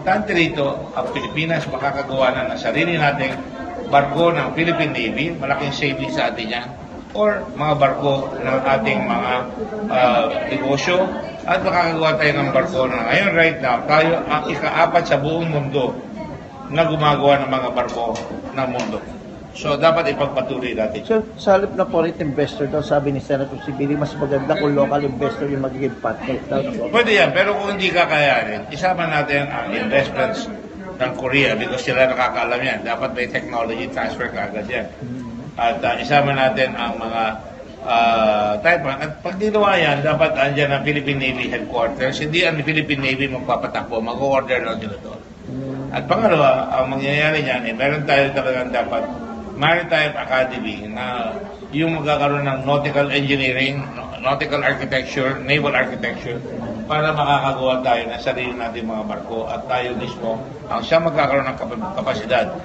importante rito, ang Pilipinas makakagawa na ng sarili nating barko ng Philippine Navy, malaking saving sa atin yan, or mga barko ng ating mga negosyo, at makakagawa tayo ng barko na ngayon right now, tayo ang ika-4 sa buong mundo na gumagawa ng mga barko ng mundo. So, dapat ipagpatuloy natin. So, sa halip na foreign investor daw, sabi ni Senator Sibili, mas maganda kung local investor yung magiging partner. Pwede yan, pero kung hindi kakayanin, isama natin ang investments ng Korea because sila nakakaalam yan. Dapat may technology transfer kaagad yan. At isama natin ang mga Taiwan. At pag ginawa yan, dapat andyan ang Philippine Navy headquarters. Hindi ang Philippine Navy magpapatakbo, mag-order lang sila doon. At pangalawa, ang mangyayari niyan, meron tayo talagang dapat Maritime Academy na yung magkakaroon ng nautical engineering, nautical architecture, naval architecture para makakagawa tayo ng sarili natin mga barko at tayo mismo ang siya magkakaroon ng kapasidad.